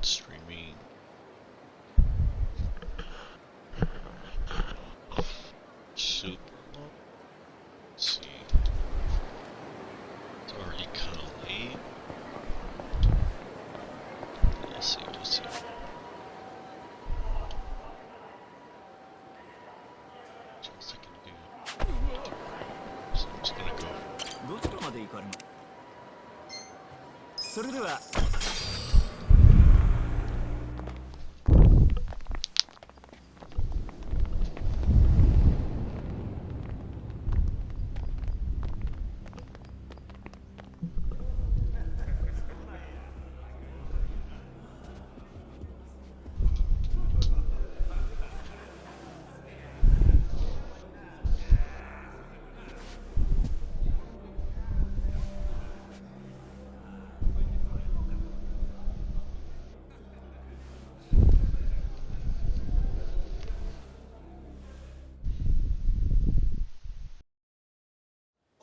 streaming. Super long. Let's see. It's already kind of late. Let's see. Just I can do. So I'm just gonna go. どちらまで行かれます？それでは。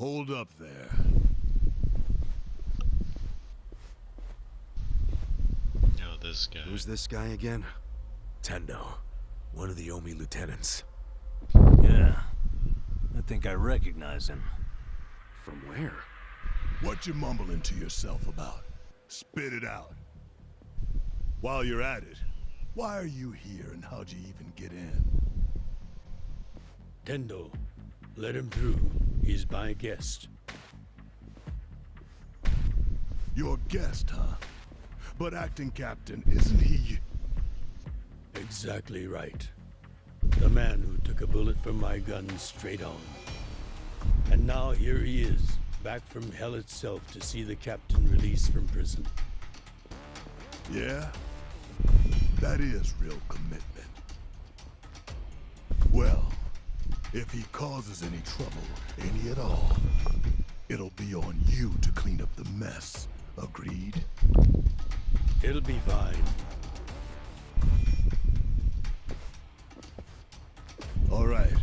Hold up there. Oh, this guy. Who's this guy again? Tendo, one of the Omi lieutenants. Yeah, I think I recognize him. From where? What you mumbling to yourself about? Spit it out. While you're at it, why are you here and how'd you even get in? Tendo, let him through. He's my guest. Your guest, huh? But acting captain, isn't he? Exactly right. The man who took a bullet from my gun straight on. And now here he is, back from hell itself to see the captain released from prison. Yeah? That is real commitment. Well, if he causes any trouble, any at all, it'll be on you to clean up the mess. Agreed? It'll be fine. All right.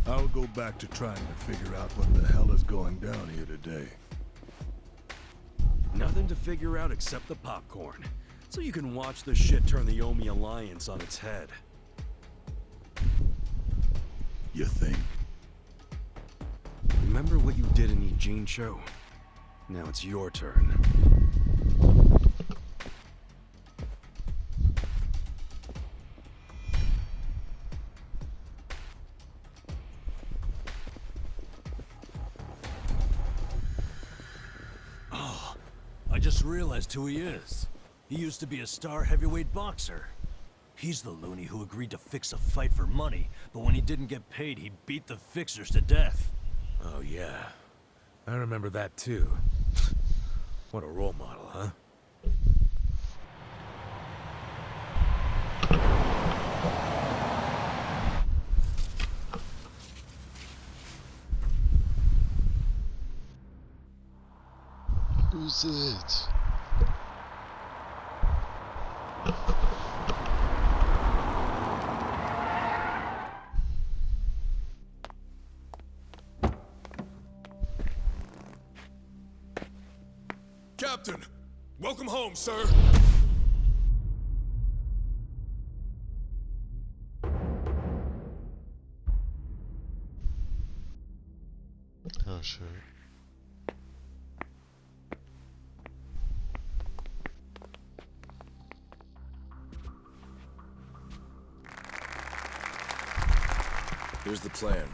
I'll go back to trying to figure out what the hell is going down here today. Nothing to figure out except the popcorn. So you can watch the shit turn the Omi Alliance on its head. You think? Remember what you did in Ijincho? Now it's your turn. Oh, I just realized who he is. He used to be a star heavyweight boxer. He's the loony who agreed to fix a fight for money, but when he didn't get paid, he beat the fixers to death. Oh yeah, I remember that too. What a role model, huh? Who's it? Captain! Welcome home, sir! Oh, sure. Here's the plan.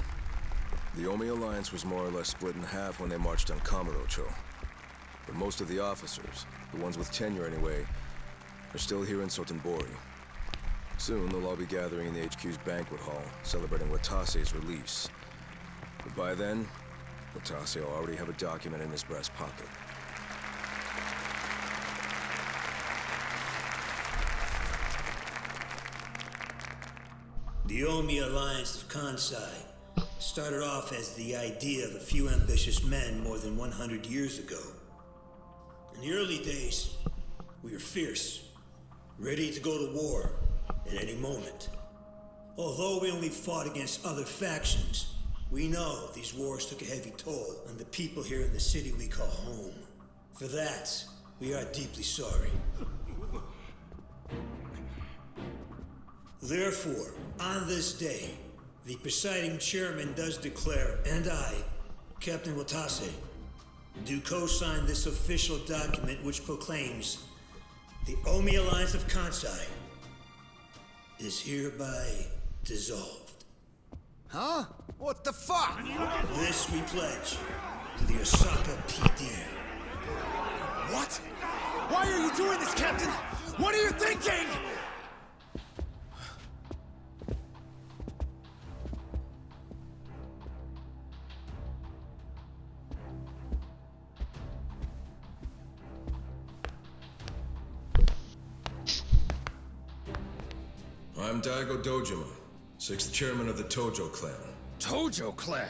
The Omi Alliance was more or less split in half when they marched on Kamurocho. But most of the officers, the ones with tenure anyway, are still here in Sotenbori. Soon they'll all be gathering in the HQ's banquet hall, celebrating Watase's release. But by then, Watase will already have a document in his breast pocket. The Omi Alliance of Kansai started off as the idea of a few ambitious men more than 100 years ago. In the early days, we were fierce, ready to go to war at any moment. Although we only fought against other factions, we know these wars took a heavy toll on the people here in the city we call home. For that, we are deeply sorry. Therefore, on this day, the presiding chairman does declare, and I, Captain Watase, do co-sign this official document which proclaims the Omi Alliance of Kansai is hereby dissolved. Huh? What the fuck? This we pledge to the Osaka PD. What? Why are you doing this, Captain? What are you thinking? I'm Daigo Dojima, 6th chairman of the Tojo clan. Tojo clan?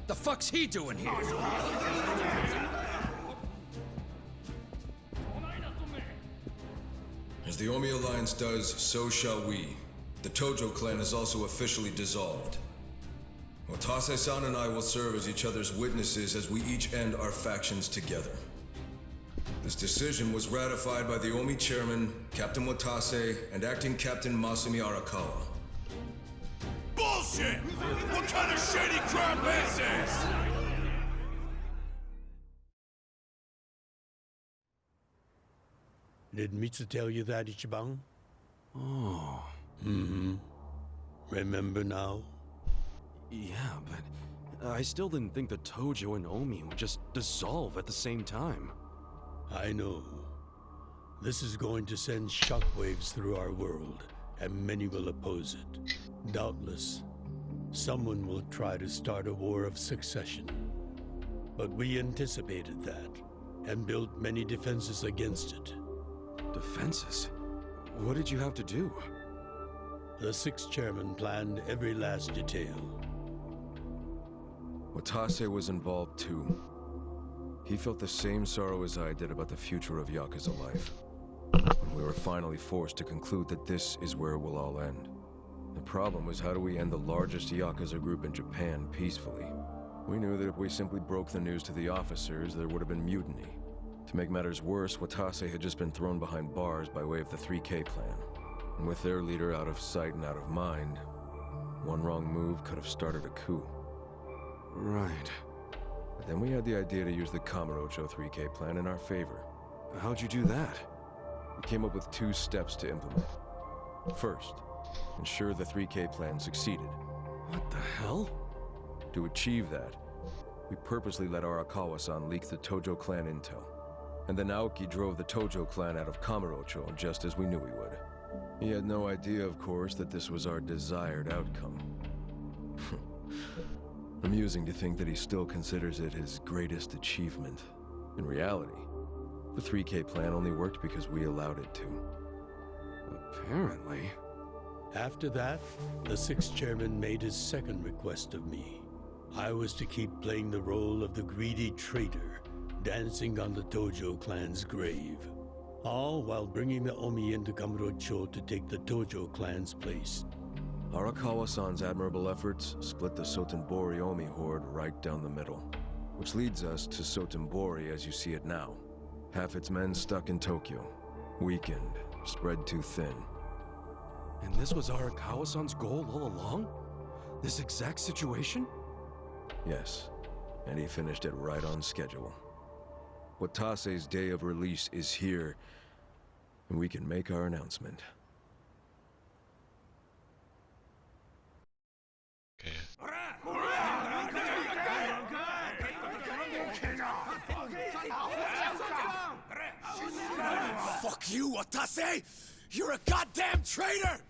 The fuck's he doing here? As the Omi Alliance does, so shall we. The Tojo clan is also officially dissolved. Watase-san and I will serve as each other's witnesses as we each end our factions together. This decision was ratified by the Omi chairman, Captain Watase, and acting Captain Masumi Arakawa. Bullshit! What kind of shady crap is this? Did Mitsu tell you that, Ichiban? Oh. Mm-hmm. Remember now? Yeah, but I still didn't think the Tojo and Omi would just dissolve at the same time. I know. This is going to send shockwaves through our world, and many will oppose it. Doubtless, someone will try to start a war of succession. But we anticipated that, and built many defenses against it. Defenses? What did you have to do? The 6th chairman planned every last detail. Watase was involved too. He felt the same sorrow as I did about the future of Yakuza life. When we were finally forced to conclude that this is where it will all end. The problem was, how do we end the largest Yakuza group in Japan peacefully? We knew that if we simply broke the news to the officers, there would have been mutiny. To make matters worse, Watase had just been thrown behind bars by way of the 3K plan. And with their leader out of sight and out of mind, one wrong move could have started a coup. Right. But then we had the idea to use the Kamurocho 3K plan in our favor. How'd you do that? We came up with 2 steps to implement. First, ensure the 3K plan succeeded. What the hell? To achieve that, we purposely let Arakawa-san leak the Tojo clan intel. And then Aoki drove the Tojo clan out of Kamurocho just as we knew he would. He had no idea, of course, that this was our desired outcome. Amusing to think that he still considers it his greatest achievement. In reality, the 3K plan only worked because we allowed it to. Apparently. After that, the 6th chairman made his second request of me. I was to keep playing the role of the greedy traitor, dancing on the Tojo clan's grave. All while bringing the Omi into Kamurocho to take the Tojo clan's place. Arakawa-san's admirable efforts split the Sotenbori Omi horde right down the middle. Which leads us to Sotenbori as you see it now. Half its men stuck in Tokyo. Weakened, spread too thin. And this was Arakawa-san's goal all along? This exact situation? Yes, and he finished it right on schedule. Watase's day of release is here, and we can make our announcement. Okay. Fuck you, Watase! You're a goddamn traitor!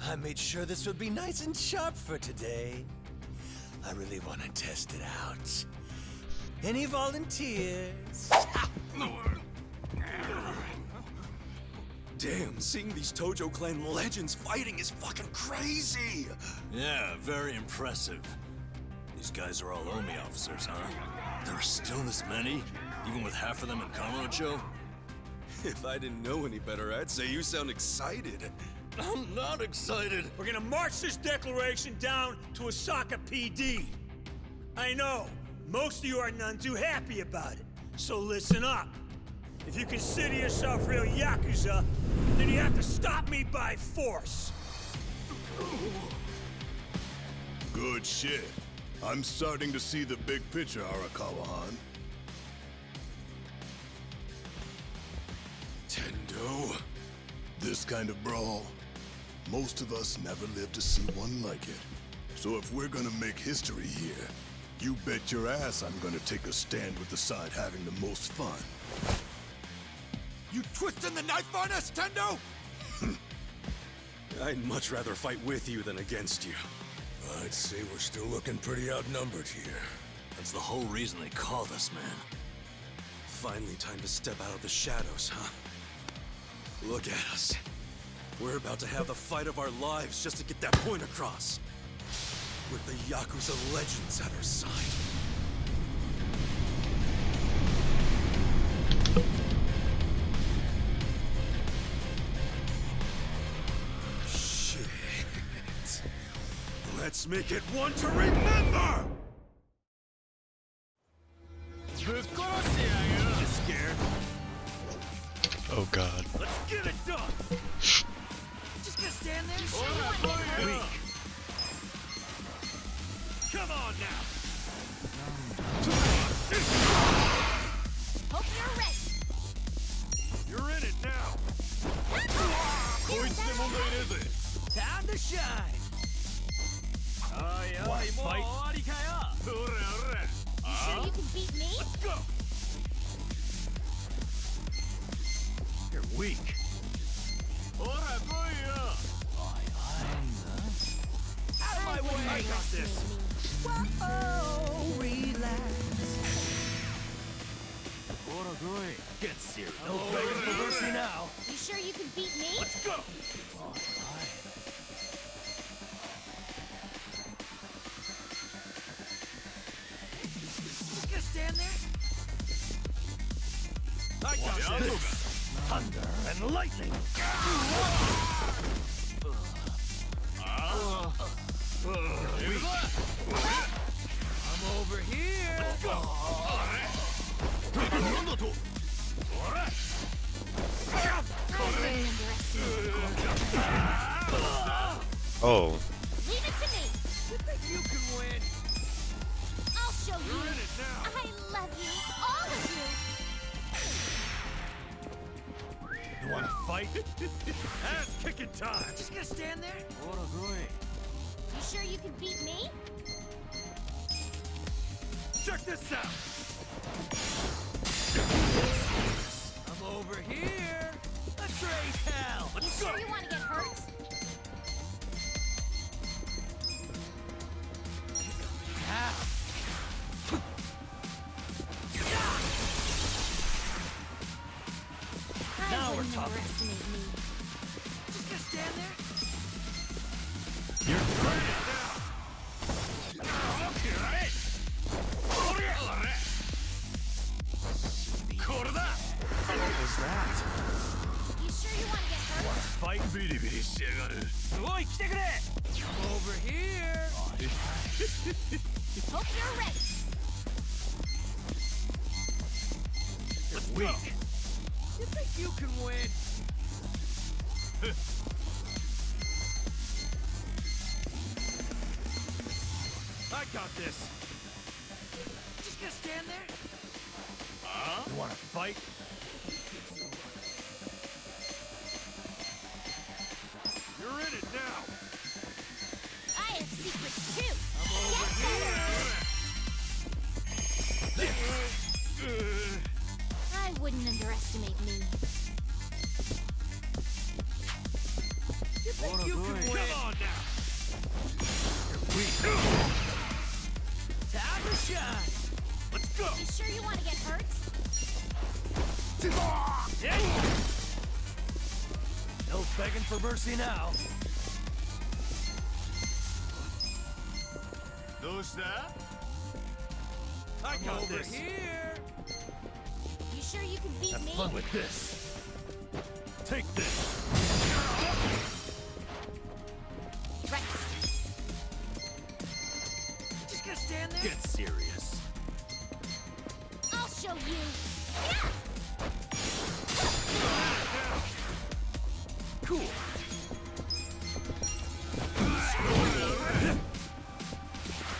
I made sure this would be nice and sharp for today. I really want to test it out. Any volunteers? Damn, seeing these Tojo clan legends fighting is fucking crazy! Yeah, very impressive. These guys are all Omi officers, huh? There are still this many? Even with half of them in Kamurocho? If I didn't know any better, I'd say you sound excited. I'm not excited. We're gonna march this declaration down to Osaka PD. I know, most of you are none too happy about it, so listen up. If you consider yourself real Yakuza, then you have to stop me by force. Good shit. I'm starting to see the big picture, Arakawa-han. Tendo. This kind of brawl, most of us never lived to see one like it. So if we're gonna make history here, you bet your ass I'm gonna take a stand with the side having the most fun. You twisting the knife on us, Tendo? I'd much rather fight with you than against you. I'd say we're still looking pretty outnumbered here. That's the whole reason they called us, man. Finally time to step out of the shadows, huh? Look at us. We're about to have the fight of our lives just to get that point across. With the Yakuza legends at our side. Shit. Let's make it one to remember! You scared? Oh god. Let's get it done! Just gonna stand there? Sure you want to get hurt? Weak. Come on now! Hope you're ready. You're in it now! Time to shine. Fight? You sure you can beat me? Let's go! You're weak. Out of my way! I got this. Whoa, relax. Get serious. No begging for mercy now. You sure you can beat me? Let's go! Just gonna stand there? I got this. Thunder and lightning. I'm over here. Let's go. Oh. Leave it to me. You think you can win? I'll show you. You're in it now. I love you, all of you. You want to fight? Ass kicking time. Just gonna stand there? You sure you can beat me? Check this out. I'm over here. Let's raise hell. You Let's sure go. you want to get hurt? Now we're wouldn't talking. underestimate me. Just gonna stand there? You're burning now. What was that? You sure you want to get hurt? Fight? I'm over here. Hope you're ready. Let's weak. You think you can win? I got this. Just gonna stand there? You want to fight? You're in it now. I have secrets too. I wouldn't underestimate me. You think you can win? Come on now. You're weak. Time to shine. Let's go. You sure you want to get hurt? No begging for mercy now. I got Over this. here. You sure you can beat Have me? fun with this. Take this. Right. Just gonna stand there? Get serious. I'll show you. Yeah! Cool.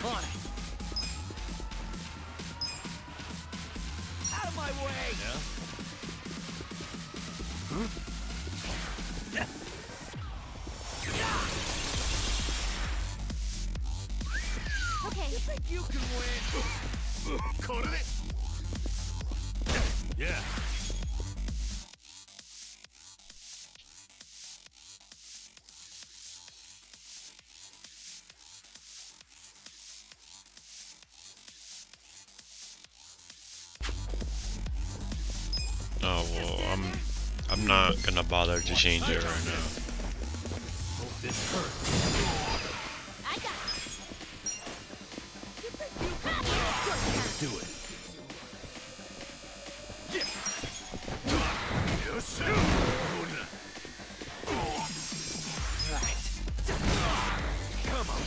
On it. Out of my way! Yeah? Okay. You think you can win? Yeah. Oh well, I'm not gonna bother to change it right now. Hope this hurts. I got this. You think you can Do it. Come on.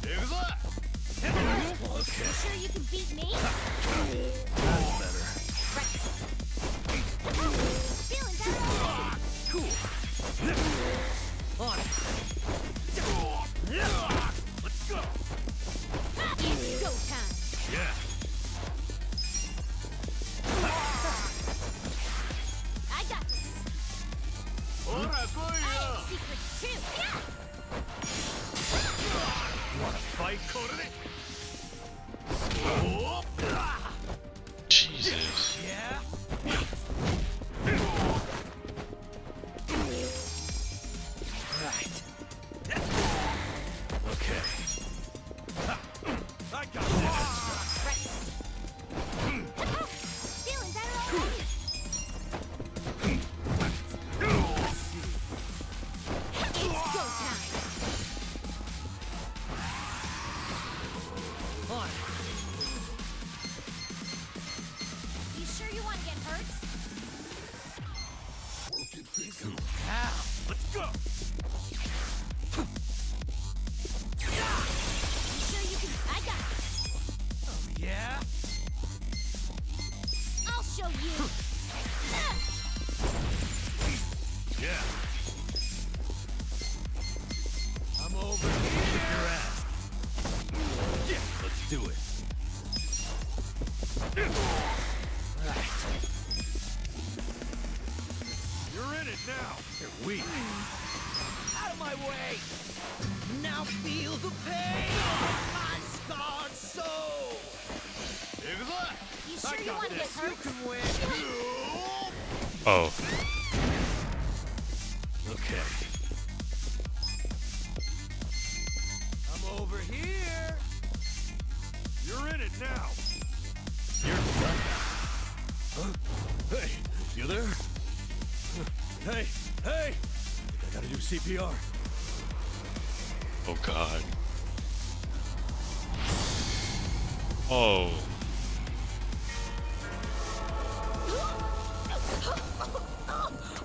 You sure you can beat me? That's better. Right. Feeling better already. Cool. On it. Let's go. It's go time. Yeah. I got this. I have secrets too. Yeah! Wanna fight? Jesus. Yeah? Right. Okay. I got this. Right. Feeling better already. It's go time. On it. You sure you want to get hurt? Ow. Let's go. You sure you can? I got this. Oh, yeah? I'll show you. Yeah. I'm over Kick here. your ass. Yeah. Let's do it. Right. You're in it now. You're weak. Out of my way. Now feel the pain of my scarred soul. You sure you want to get hurt? You can win. Oh, Okay. I'm over here. You're in it now. You're done. Huh? Hey, you there? Hey, hey! I think I gotta do CPR. oh God. Oh,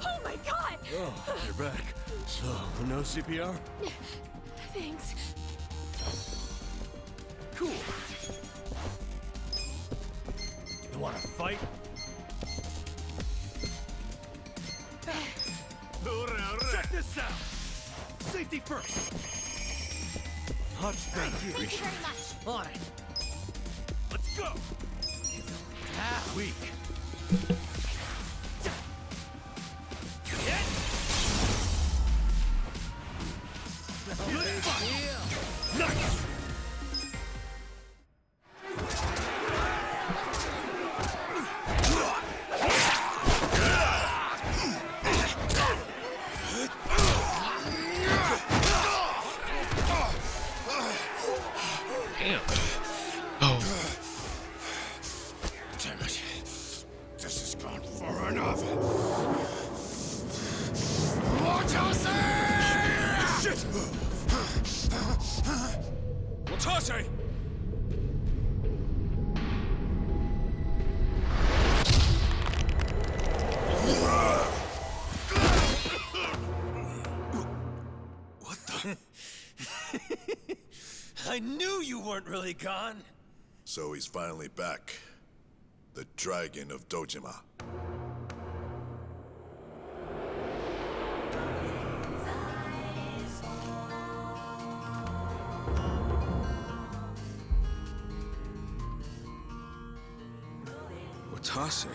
Oh my god! Oh, you're back. So, no CPR? Thanks. Cool. You wanna fight? Check this out. Safety first. Hot straight here. Thank you very much. On it. Let's go. Ah, Weak. Nice. damn. Oh, Damn it. This is gonna I knew you weren't really gone. So he's finally back. The Dragon of Dojima. Watase.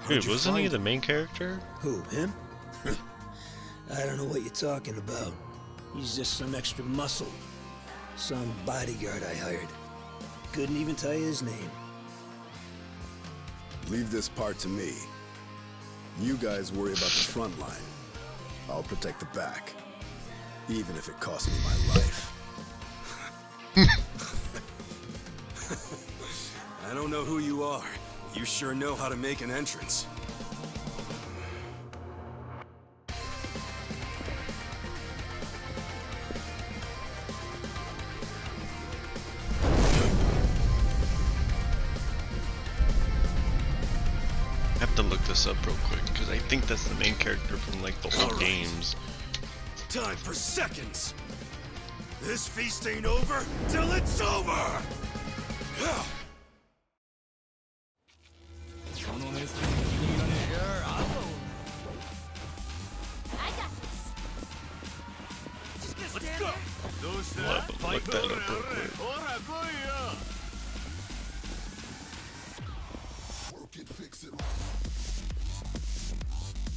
Dude, wasn't he the main character? Who, him? I don't know what you're talking about. He's just some extra muscle. Some bodyguard I hired. Couldn't even tell you his name. Leave this part to me. You guys worry about the front line. I'll protect the back. Even if it costs me my life. I don't know who you are. You sure know how to make an entrance. I have to look this up real quick because I think that's the main character from like the old games. Time for seconds. This feast ain't over till it's over. Let's go. Look that up real quick.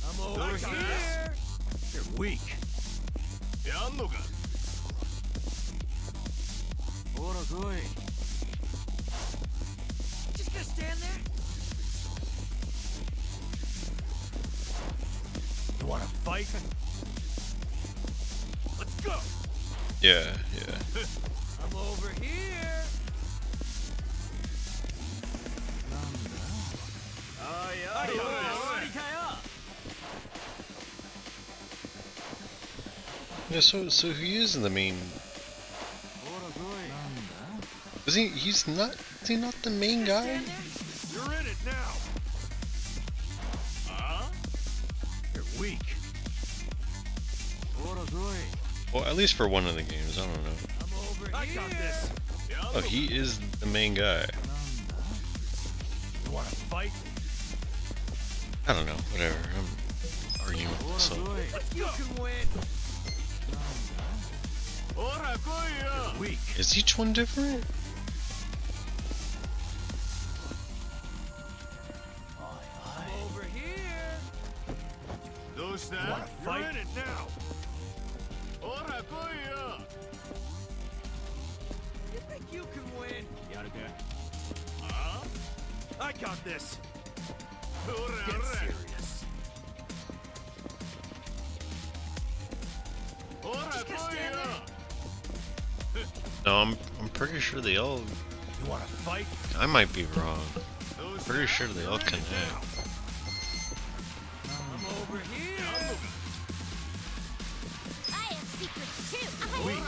I'm over here. You're weak. Just gonna stand there? You wanna fight? Let's go. Yeah, yeah. I'm over here. Yeah, so he is the main. Is he? He's not. Is he not the main guy? You're in it now. You're weak. Well, at least for one of the games. I don't know. I'm over I here. got this. Oh, he is the main guy. You wanna fight? I don't know. Whatever. I'm arguing with myself. Let's go. You can win. You're weak. Is each one different? I'm over here. You wanna fight? You're in it now. You think you can win? I got this. Get serious. Just gonna stand there? No, I'm pretty sure they all. You wanna fight? I might be wrong. I'm pretty sure they all connect. I'm over here. I have secrets too. Weak. I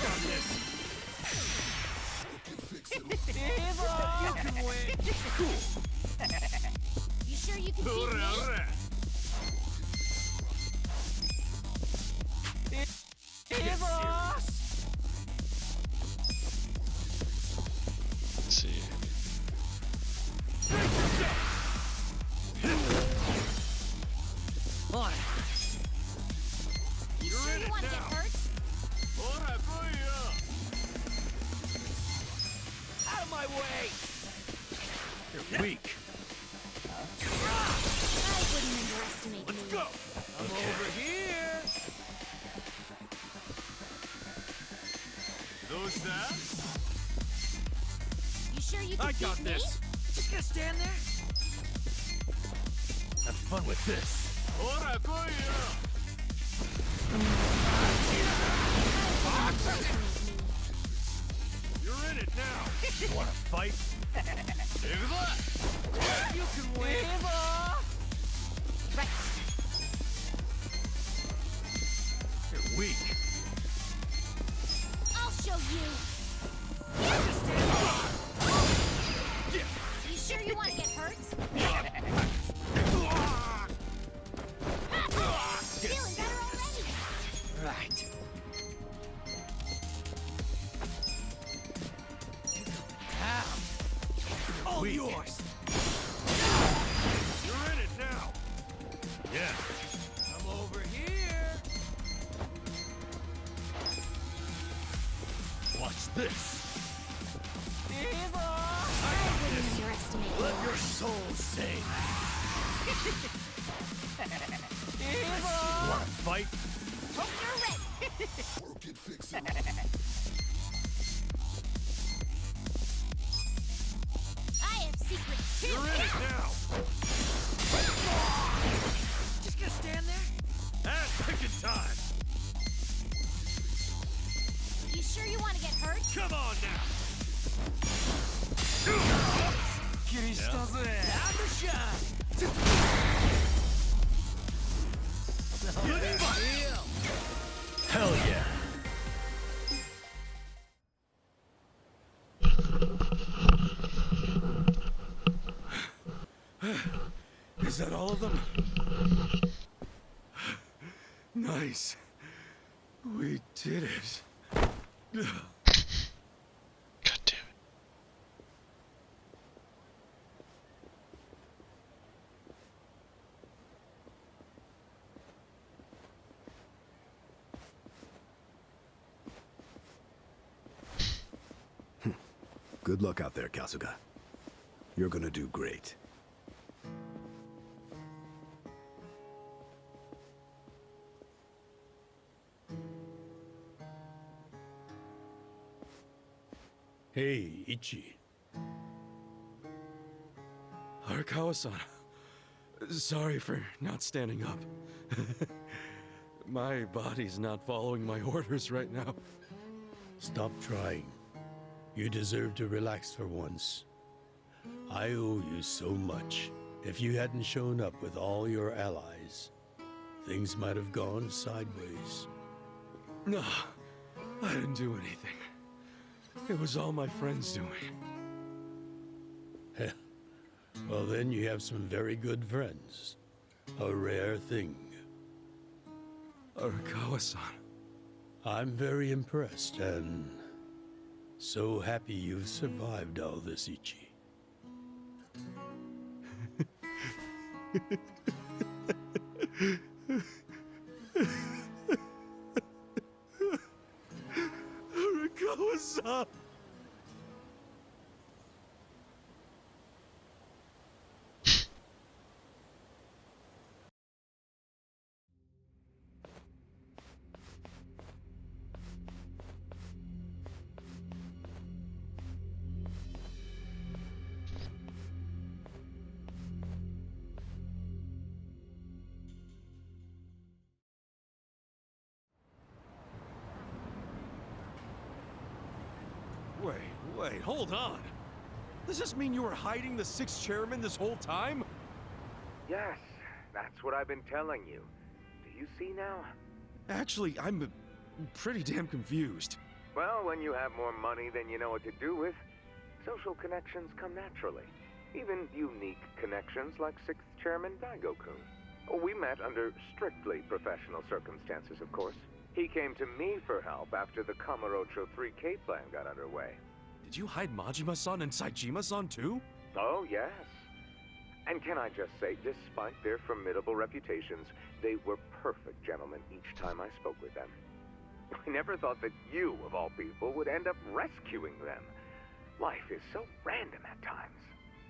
got this. You can win. You sure you can beat me? Let's see. On. You sure you want to get hurt? Out of my way. You're weak. I wouldn't underestimate Let's me. go. I'm over here. You sure you can I got beat me? this. Just gonna stand there? Have fun with this. You're in it now. You wanna fight? You can win. Right. You're weak. I'll show you. You sure you want to get hurt? Feeling better already. Right. all weak. yours. You're in it now. Yeah. Come over here. Watch this. I Wouldn't underestimate Let your soul sing. Want to fight? Hope you're ready. Work it, fix it. I have secrets too. You're in it now. Just gonna stand there? Ass picking time. You sure you want to get hurt? Come on now. Time to shine. Hell yeah. Is that all of them? Nice. We did it. God damn it. Good luck out there, Kasuga. You're gonna do great. Hey, Ichi. Arakawa-san. Sorry for not standing up. My body's not following my orders right now. Stop trying. You deserve to relax for once. I owe you so much. If you hadn't shown up with all your allies, things might have gone sideways. No, I didn't do anything. It was all my friends doing. Well, then you have some very good friends. A rare thing. Arakawa-san. I'm very impressed and so happy you've survived all this, Ichi. Arakawa-san! Wait, hold on. Does this mean you were hiding the sixth chairman this whole time? Yes, that's what I've been telling you. Do you see now? Actually, I'm pretty damn confused. Well, when you have more money than you know what to do with, social connections come naturally. Even unique connections like 6th Chairman Daigo-kun. We met under strictly professional circumstances, of course. He came to me for help after the Kamurocho 3K plan got underway. Did you hide Majima-san and Saejima-san too? Oh, yes. And can I just say, despite their formidable reputations, they were perfect gentlemen each time I spoke with them. I never thought that you, of all people, would end up rescuing them. Life is so random at times.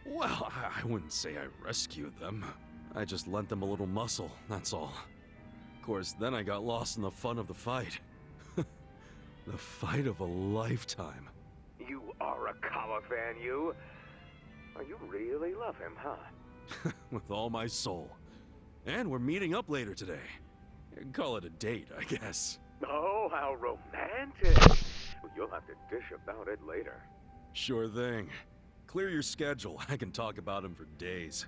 Well, I wouldn't say I rescued them. I just lent them a little muscle, that's all. Of course, then I got lost in the fun of the fight. The fight of a lifetime. You are a Kawa fan, you. Oh, you really love him, huh? With all my soul. And we're meeting up later today. Call it a date, I guess. Oh, how romantic. Well, you'll have to dish about it later. Sure thing. Clear your schedule. I can talk about him for days.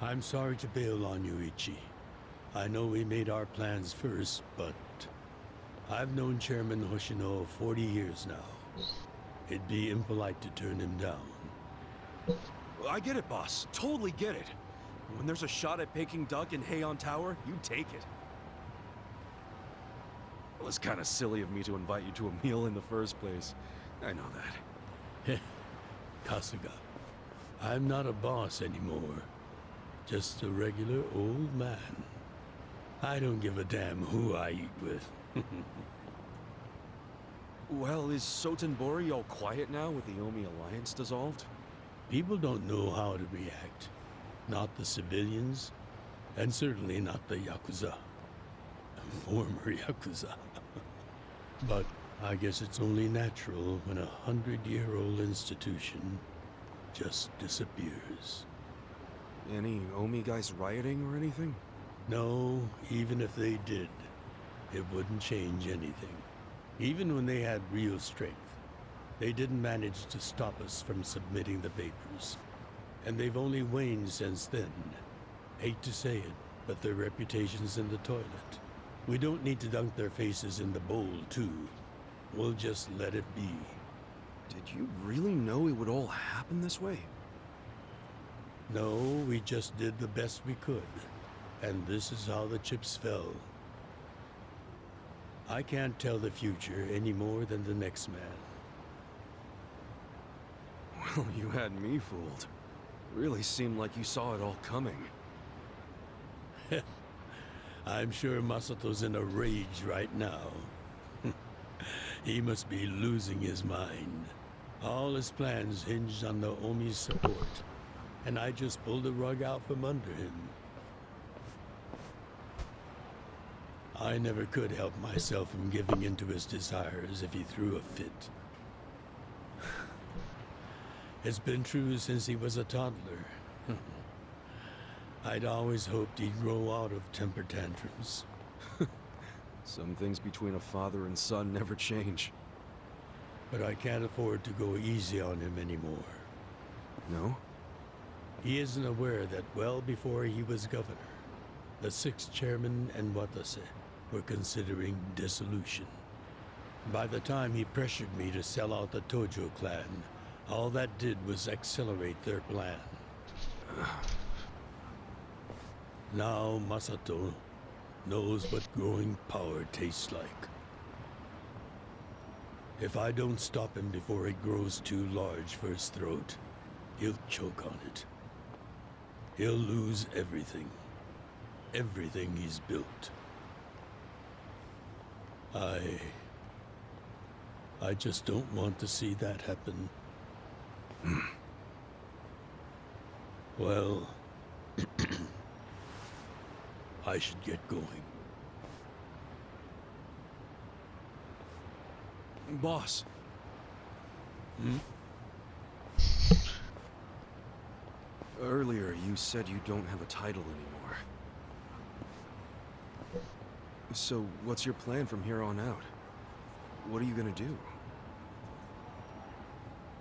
I'm sorry to bail on you, Ichi. I know we made our plans first, but I've known Chairman Hoshino 40 years now. It'd be impolite to turn him down. I get it, boss. Totally get it. When there's a shot at Peking Duck in Heian Tower, you take it. It was kind of silly of me to invite you to a meal in the first place. I know that. Kasuga, I'm not a boss anymore. Just a regular old man. I don't give a damn who I eat with. Well, is Sotenbori all quiet now with the Omi Alliance dissolved? People don't know how to react. Not the civilians, and certainly not the Yakuza. Former Yakuza. But I guess it's only natural when a 100-year-old institution just disappears. Any Omi guys rioting or anything? No, even if they did, it wouldn't change anything. Even when they had real strength, they didn't manage to stop us from submitting the papers. And they've only waned since then. Hate to say it, but their reputation's in the toilet. We don't need to dunk their faces in the bowl, too. We'll just let it be. Did you really know it would all happen this way? No, we just did the best we could. And this is how the chips fell. I can't tell the future any more than the next man. Well, you had me fooled. Really seemed like you saw it all coming. I'm sure Masato's in a rage right now. He must be losing his mind. All his plans hinged on the Omi's support, and I just pulled the rug out from under him. I never could help myself from giving in to his desires if he threw a fit. It's been true since he was a toddler. I'd always hoped he'd grow out of temper tantrums. Some things between a father and son never change. But I can't afford to go easy on him anymore. No? He isn't aware that well before he was governor, the 6th chairman and Watase were considering dissolution. By the time he pressured me to sell out the Tojo clan, all that did was accelerate their plan. Now Masato knows what growing power tastes like. If I don't stop him before it grows too large for his throat, he'll choke on it. He'll lose everything. Everything he's built. I just don't want to see that happen. Well, I should get going. Boss. Earlier, you said you don't have a title anymore. So, what's your plan from here on out? What are you gonna do?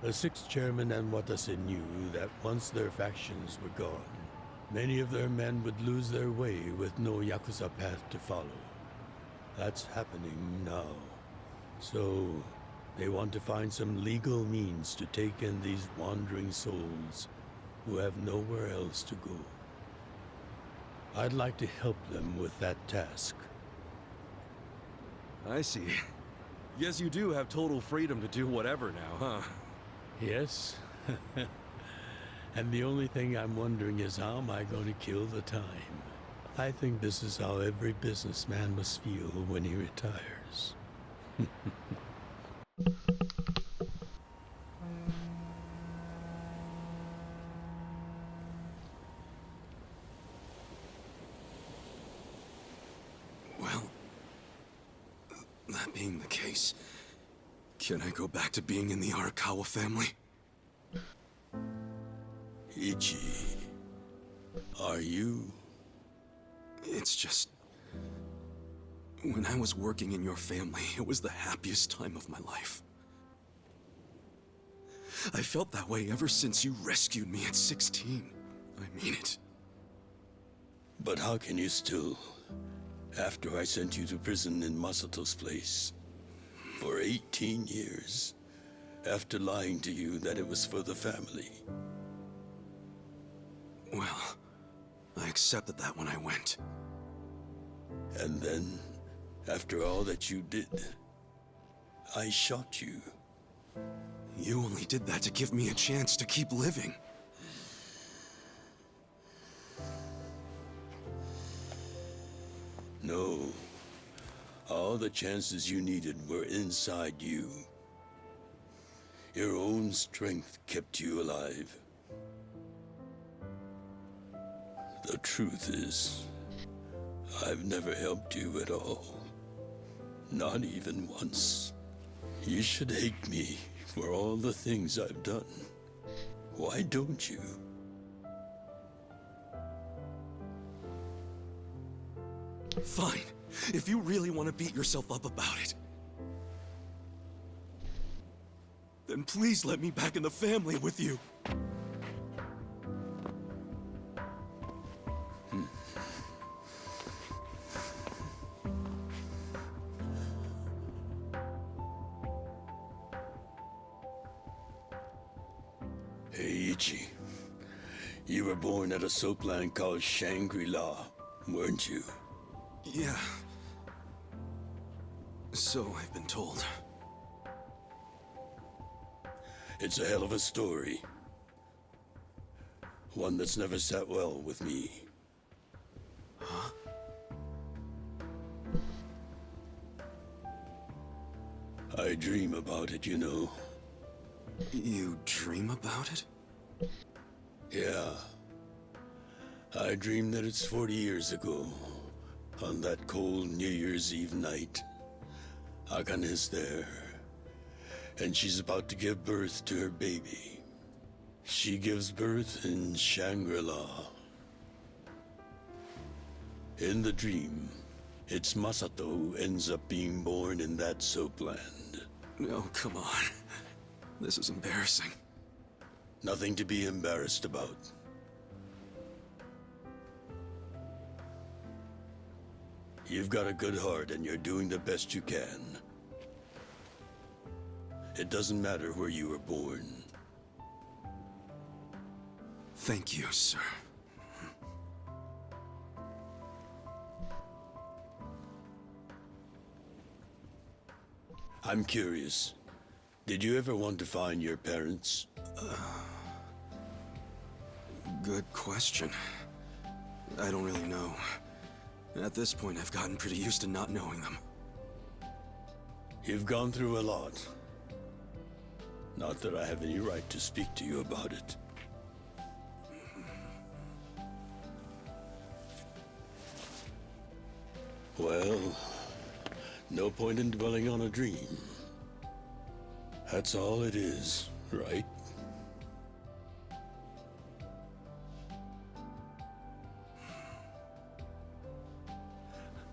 The 6th chairman and Watase knew that once their factions were gone, many of their men would lose their way with no Yakuza path to follow. That's happening now. So, they want to find some legal means to take in these wandering souls who have nowhere else to go. I'd like to help them with that task. I see. Yes, you do have total freedom to do whatever now, huh? Yes. And the only thing I'm wondering is how am I going to kill the time? I think this is how every businessman must feel when he retires. Well, that being the case, can I go back to being in the Arakawa family? Ichi, are you? It's just... when I was working in your family, it was the happiest time of my life. I felt that way ever since you rescued me at 16. I mean it. But how can you still After I sent you to prison in Masato's place for 18 years, after lying to you that it was for the family. Well, I accepted that when I went. And then, after all that you did, I shot you. You only did that to give me a chance to keep living. No. All the chances you needed were inside you. Your own strength kept you alive. The truth is, I've never helped you at all. Not even once. You should hate me for all the things I've done. Why don't you? Fine. If you really want to beat yourself up about it, then please let me back in the family with you. Hey, Ichi. You were born at a soapland called Shangri-La, weren't you? Yeah. So I've been told. It's a hell of a story. One that's never sat well with me. Huh? I dream about it, you know. You dream about it? Yeah. I dream that it's 40 years ago, on that cold New Year's Eve night. Akane's there, and she's about to give birth to her baby. She gives birth in Shangri-La. In the dream, it's Masato who ends up being born in that soapland. No, come on. This is embarrassing. Nothing to be embarrassed about. You've got a good heart and you're doing the best you can. It doesn't matter where you were born. Thank you, sir. I'm curious. Did you ever want to find your parents? Good question. I don't really know. At this point, I've gotten pretty used to not knowing them. You've gone through a lot. Not that I have any right to speak to you about it. Well, no point in dwelling on a dream. That's all it is, right?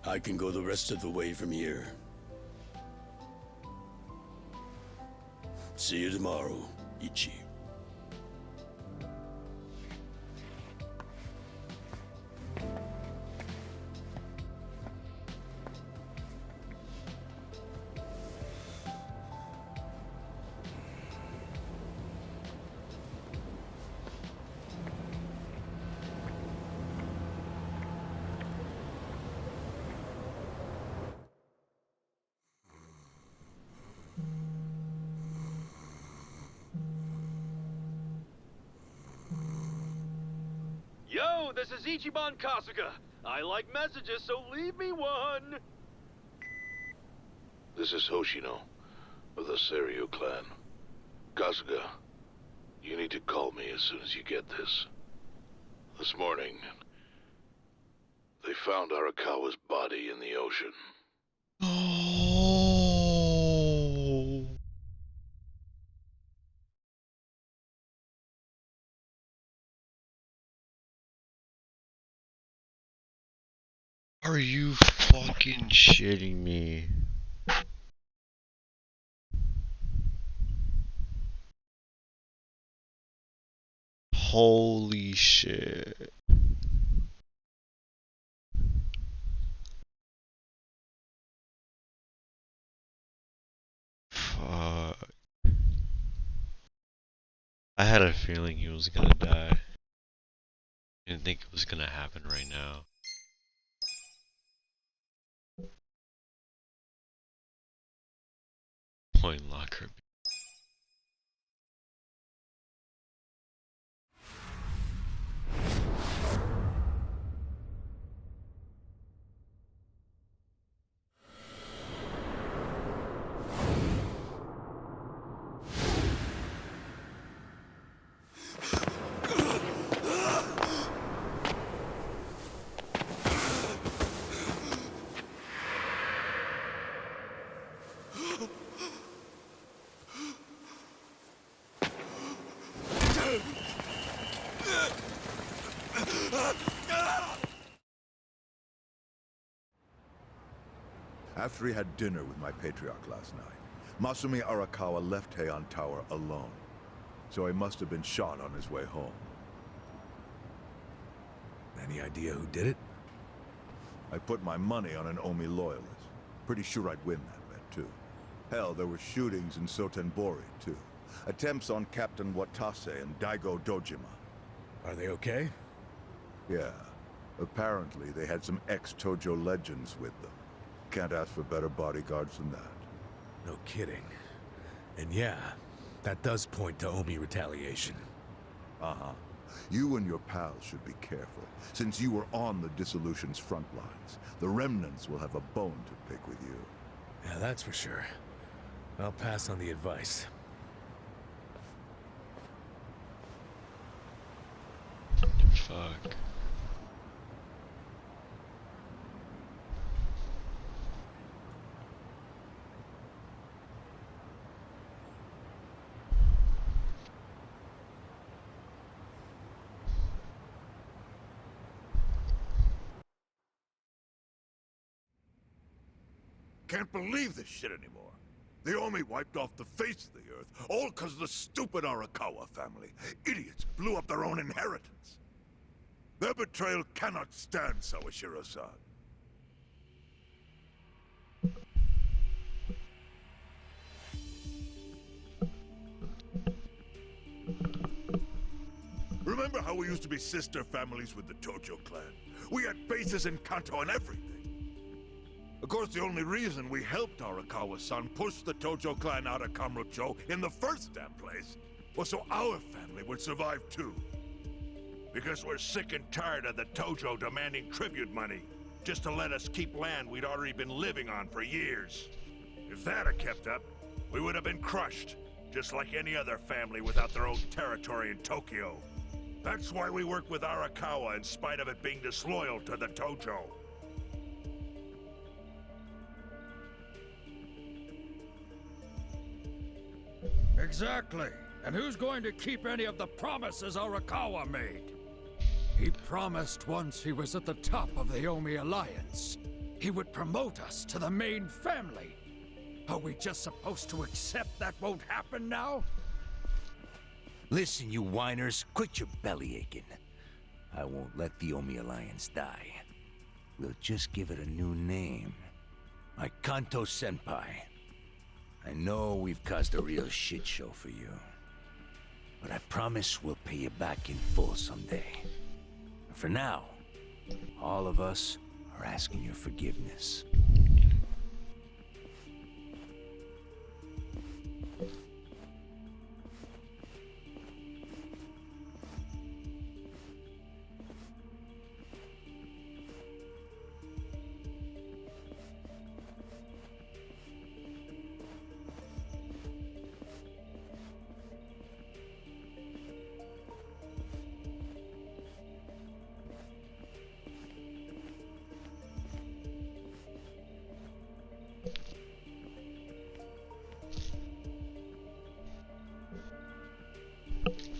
I can go the rest of the way from here. See you tomorrow, Ichi. Yo, this is Ichiban Kasuga. I like messages, so leave me one. This is Hoshino, of the Seiryu clan. Kasuga, you need to call me as soon as you get this. This morning, they found Arakawa's body in the ocean. Oh. Are you fucking shitting me? Holy shit. I had a feeling he was gonna die. I didn't think it was gonna happen right now. Point locker. After he had dinner with my patriarch last night, Masumi Arakawa left Heian Tower alone. So he must have been shot on his way home. Any idea who did it? I put my money on an Omi loyalist. Pretty sure I'd win that bet, too. Hell, there were shootings in Sotenbori, too. Attempts on Captain Watase and Daigo Dojima. Are they okay? Yeah. Apparently, they had some ex-Tojo legends with them. Can't ask for better bodyguards than that. No kidding. And yeah, that does point to Omi retaliation. Uh-huh. You and your pals should be careful. Since you were on the dissolution's front lines, the remnants will have a bone to pick with you. Yeah, that's for sure. I'll pass on the advice. Fuck. Can't believe this shit anymore. The Omi wiped off the face of the earth, all because of the stupid Arakawa family. Idiots blew up their own inheritance. Their betrayal cannot stand, Sawashiro-san. Remember how we used to be sister families with the Tojo clan? We had bases in Kanto and everything. Of course, the only reason we helped Arakawa-san push the Tojo clan out of Kamurocho in the first damn place was so our family would survive too. Because we're sick and tired of the Tojo demanding tribute money just to let us keep land we'd already been living on for years. If that had kept up, we would have been crushed, just like any other family without their own territory in Tokyo. That's why we work with Arakawa in spite of it being disloyal to the Tojo. Exactly. And who's going to keep any of the promises Arakawa made? He promised once he was at the top of the Omi Alliance, he would promote us to the main family. Are we just supposed to accept that won't happen now? Listen, you whiners, quit your belly aching. I won't let the Omi Alliance die. We'll just give it a new name. Like Kanto Senpai. I know we've caused a real shit show for you. But I promise we'll pay you back in full someday. For now, all of us are asking your forgiveness.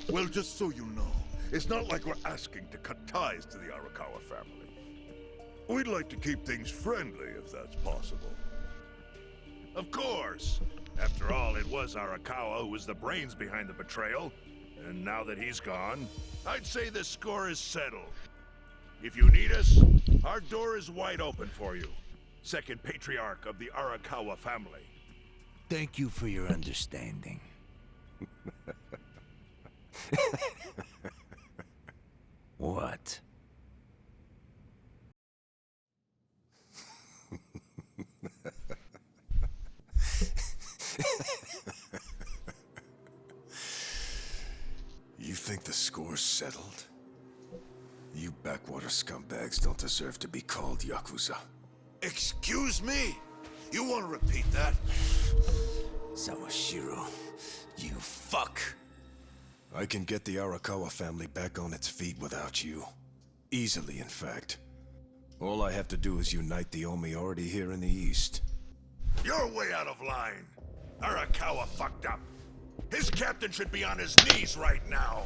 Well, just so you know, it's not like we're asking to cut ties to the Arakawa family. We'd like to keep things friendly, if that's possible. Of course! After all, it was Arakawa who was the brains behind the betrayal. And now that he's gone, I'd say the score is settled. If you need us, our door is wide open for you. Second patriarch of the Arakawa family. Thank you for your understanding. What? You think the score's settled? You backwater scumbags don't deserve to be called Yakuza. Excuse me? You want to repeat that? Sawashiro, you fuck! I can get the Arakawa family back on its feet without you. Easily, in fact. All I have to do is unite the Omi already here in the East. You're way out of line. Arakawa fucked up. His captain should be on his knees right now.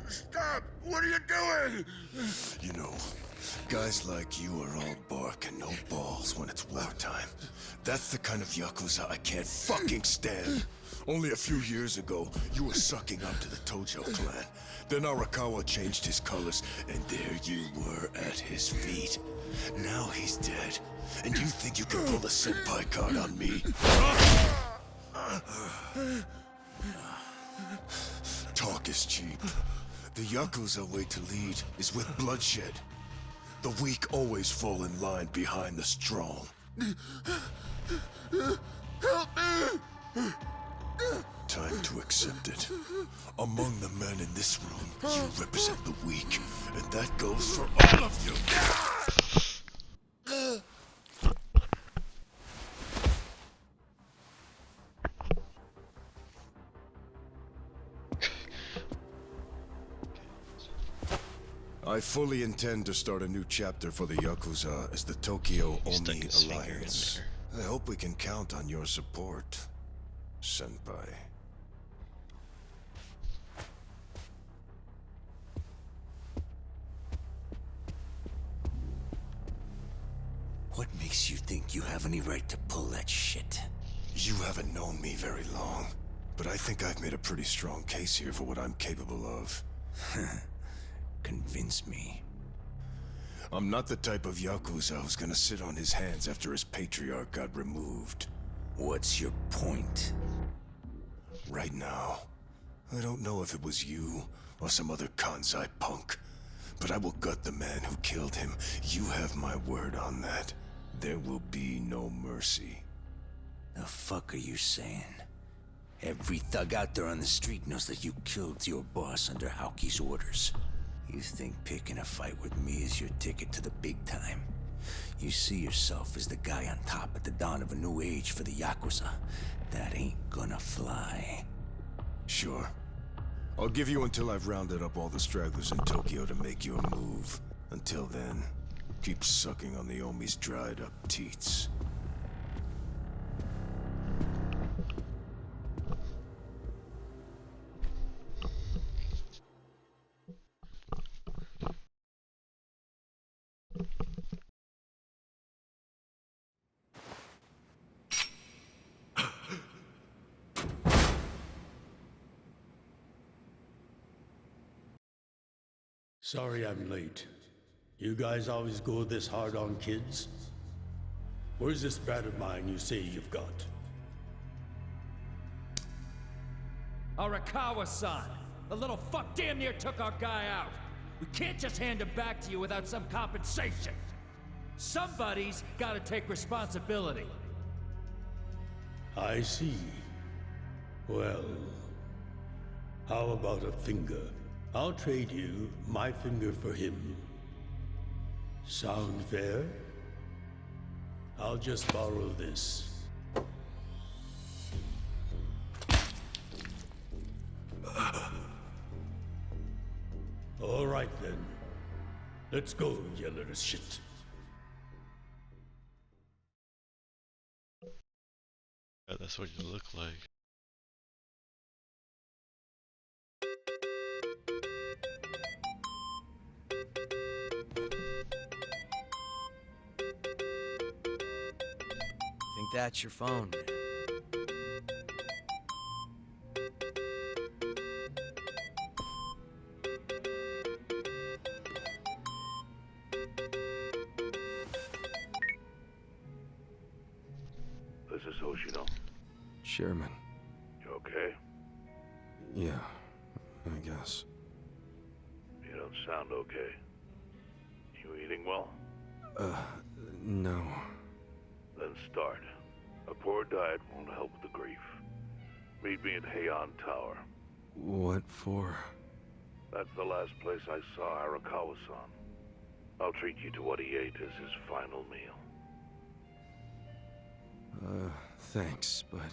Stop! What are you doing? You know, guys like you are all bark and no balls when it's wartime. That's the kind of Yakuza I can't fucking stand. Only a few years ago, you were sucking up to the Tojo clan. Then Arakawa changed his colors, and there you were at his feet. Now he's dead, and you think you can pull the senpai card on me? Talk is cheap. The Yakuza way to lead is with bloodshed. The weak always fall in line behind the strong. Help me! Time to accept it. Among the men in this room, you represent the weak, and that goes for all of you. I fully intend to start a new chapter for the Yakuza as the Tokyo Omi Alliance. I hope we can count on your support, Senpai. What makes you think you have any right to pull that shit? You haven't known me very long, but I think I've made a pretty strong case here for what I'm capable of. Convince me. I'm not the type of Yakuza who's gonna sit on his hands after his patriarch got removed. What's your point? Right now, I don't know if it was you or some other Kansai punk, but I will gut the man who killed him. You have my word on that. There will be no mercy. The fuck are you saying? Every thug out there on the street knows that you killed your boss under Haoki's orders. You think picking a fight with me is your ticket to the big time? You see yourself as the guy on top at the dawn of a new age for the Yakuza. That ain't gonna fly. Sure. I'll give you until I've rounded up all the stragglers in Tokyo to make your move. Until then, keep sucking on the Omi's dried up teats. Sorry I'm late. You guys always go this hard on kids? Where's this brat of mine you say you've got? Arakawa-san! The little fuck damn near took our guy out! We can't just hand him back to you without some compensation! Somebody's gotta take responsibility! I see. Well, how about a finger? I'll trade you my finger for him. Sound fair? I'll just borrow this. All right then. Let's go, you little shit. Yeah, that's what you look like. Think that's your phone, man. This is Hoshino. Chairman. You okay? Yeah, I guess. You don't sound okay. You eating well? No. Then start. A poor diet won't help with the grief. Meet me at Heian Tower. What for? That's the last place I saw Arakawa-san. I'll treat you to what he ate as his final meal. Thanks, but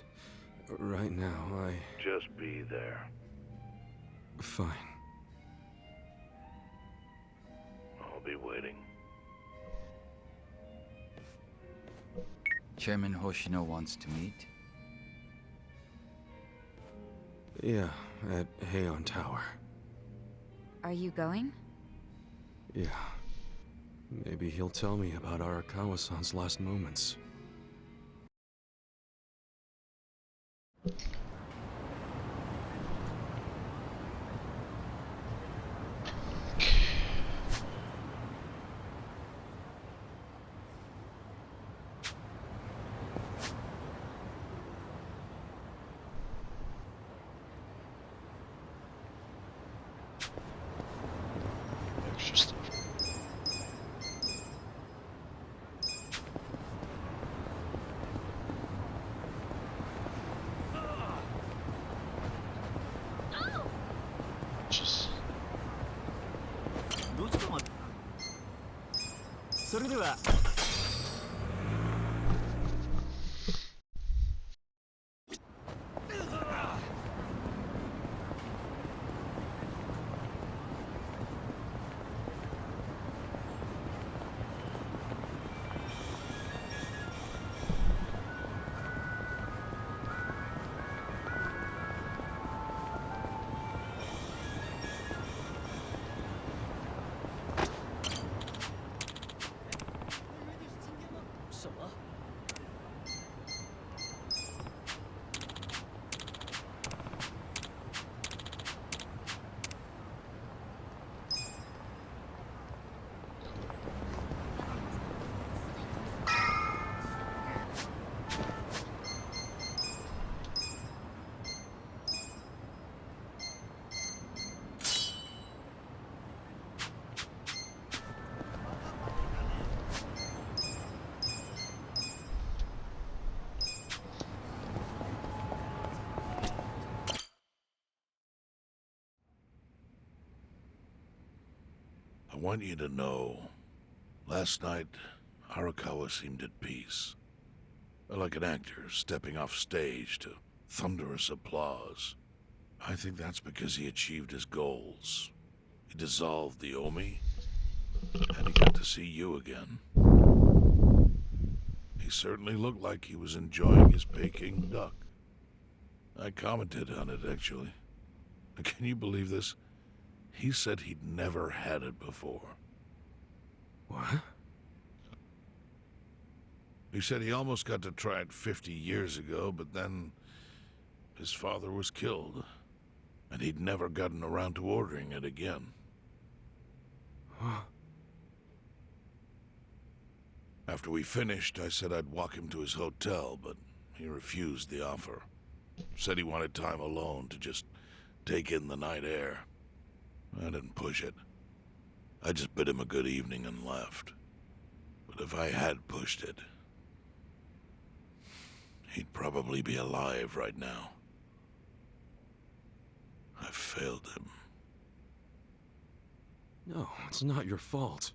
right now Just be there. Fine. I'll be waiting. Chairman Hoshino wants to meet. Yeah, at Heian Tower. Are you going? Yeah. Maybe he'll tell me about Arakawa-san's last moments. Extra stuff. Just どっちか待ってそれでは I want you to know, last night, Arakawa seemed at peace. Like an actor stepping off stage to thunderous applause. I think that's because he achieved his goals. He dissolved the Omi, and he got to see you again. He certainly looked like he was enjoying his Peking duck. I commented on it, actually. Can you believe this? He said he'd never had it before. What? He said he almost got to try it 50 years ago, but then his father was killed, and he'd never gotten around to ordering it again. After we finished, I said I'd walk him to his hotel, but he refused the offer. Said he wanted time alone to just take in the night air. I didn't push it. I just bid him a good evening and left. But if I had pushed it, he'd probably be alive right now. I failed him. No, it's not your fault.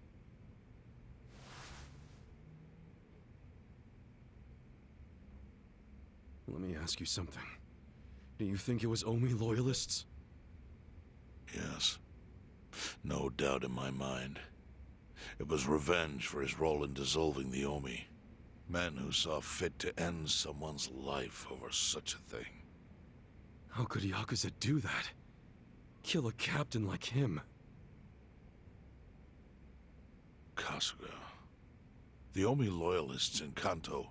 Let me ask you something. Do you think it was Omi loyalists? Yes. No doubt in my mind. It was revenge for his role in dissolving the Omi. Men who saw fit to end someone's life over such a thing. How could Yakuza do that? Kill a captain like him? Kasuga. The Omi loyalists in Kanto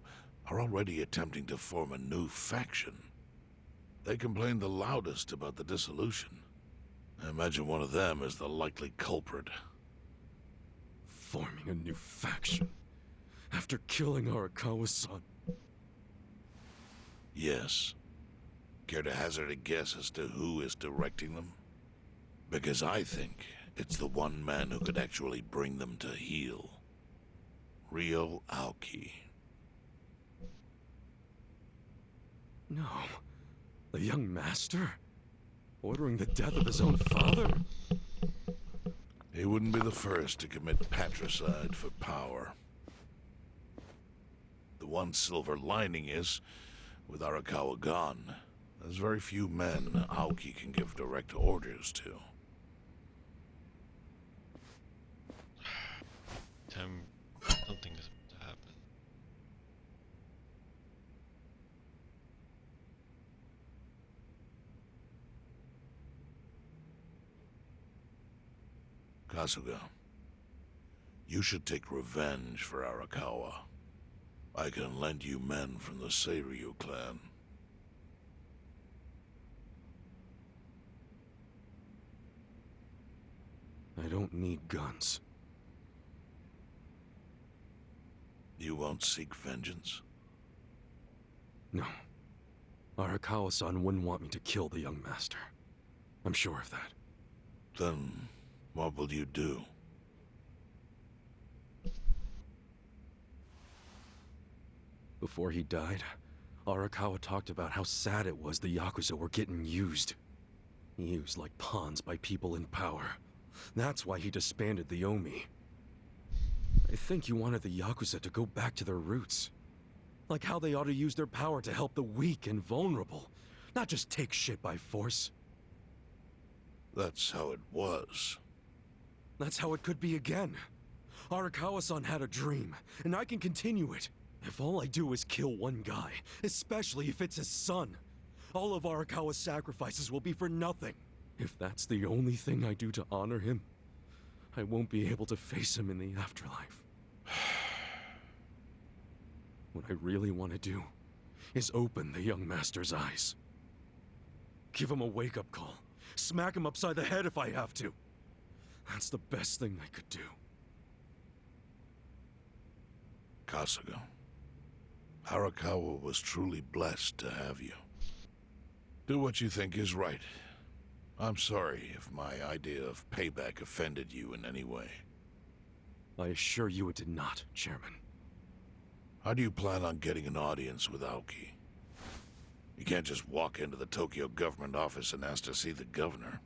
are already attempting to form a new faction. They complain the loudest about the dissolution. I imagine one of them is the likely culprit. Forming a new faction? After killing Arakawa-san? Yes. Care to hazard a guess as to who is directing them? Because I think it's the one man who could actually bring them to heel. Ryo Aoki. No. The young master? Ordering the death of his own father? He wouldn't be the first to commit patricide for power. The one silver lining is, with Arakawa gone, there's very few men Aoki can give direct orders to. Something is about to happen. Kasuga, you should take revenge for Arakawa. I can lend you men from the Seiryu clan. I don't need guns. You won't seek vengeance? No. Arakawa-san wouldn't want me to kill the young master. I'm sure of that. Then, what will you do? Before he died, Arakawa talked about how sad it was the Yakuza were getting used. Used like pawns by people in power. That's why he disbanded the Omi. I think he wanted the Yakuza to go back to their roots. Like how they ought to use their power to help the weak and vulnerable, not just take shit by force. That's how it was. That's how it could be again. Arakawa-san had a dream, and I can continue it. If all I do is kill one guy, especially if it's his son, all of Arakawa's sacrifices will be for nothing. If that's the only thing I do to honor him, I won't be able to face him in the afterlife. What I really want to do is open the young master's eyes. Give him a wake-up call. Smack him upside the head if I have to. That's the best thing I could do. Kasuga, Arakawa was truly blessed to have you. Do what you think is right. I'm sorry if my idea of payback offended you in any way. I assure you it did not, Chairman. How do you plan on getting an audience with Aoki? You can't just walk into the Tokyo government office and ask to see the governor.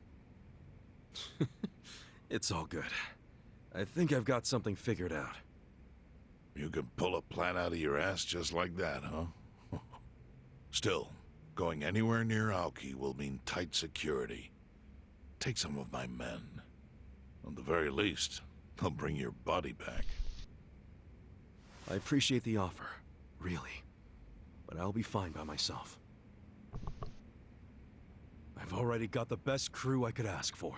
It's all good. I think I've got something figured out. You can pull a plan out of your ass just like that, huh? Still, going anywhere near Aoki will mean tight security. Take some of my men. At the very least, they'll bring your body back. I appreciate the offer, really. But I'll be fine by myself. I've already got the best crew I could ask for.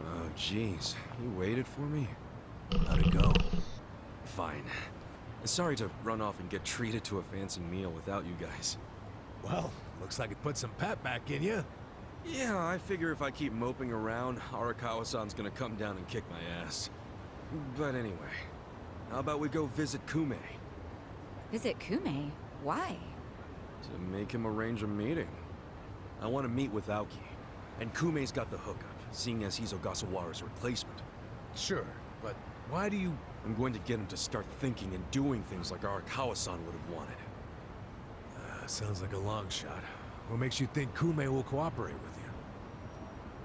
Oh, jeez. You waited for me? How'd it go? Fine. Sorry to run off and get treated to a fancy meal without you guys. Well, looks like it put some pep back in you. Yeah, I figure if I keep moping around, Arakawa-san's gonna come down and kick my ass. But anyway, how about we go visit Kume? Visit Kume? Why? To make him arrange a meeting. I want to meet with Aoki. And Kume's got the hookup, seeing as he's Ogasawara's replacement. Sure, but why do you... I'm going to get him to start thinking and doing things like Arakawa-san would have wanted. Sounds like a long shot. What makes you think Kume will cooperate with you?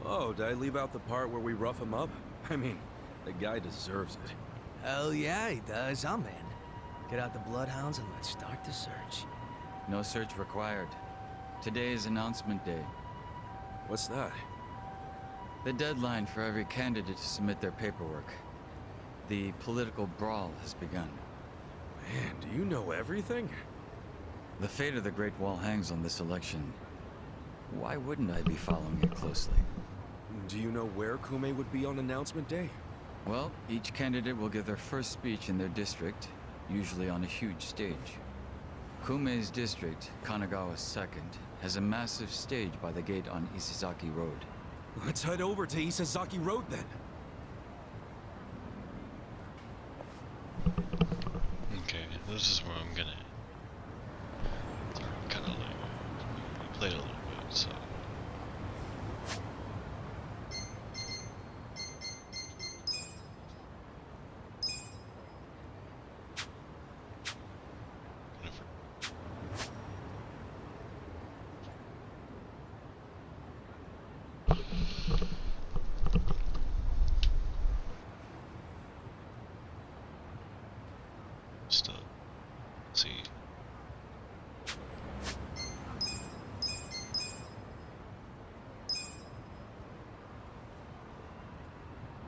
Oh, did I leave out the part where we rough him up? I mean, the guy deserves it. Hell yeah, he does. I'm in. Get out the bloodhounds and let's start the search. No search required. Today is announcement day. What's that? The deadline for every candidate to submit their paperwork. The political brawl has begun. Man, do you know everything? The fate of the Great Wall hangs on this election. Why wouldn't I be following it closely? Do you know where Kume would be on announcement day? Well, each candidate will give their first speech in their district, usually on a huge stage. Kumei's district, Kanagawa 2nd, has a massive stage by the gate on Isizaki Road. Let's head over to Isazaki Road then. Okay, this is where I'm gonna kind of like play a little bit, so. Stuff. See.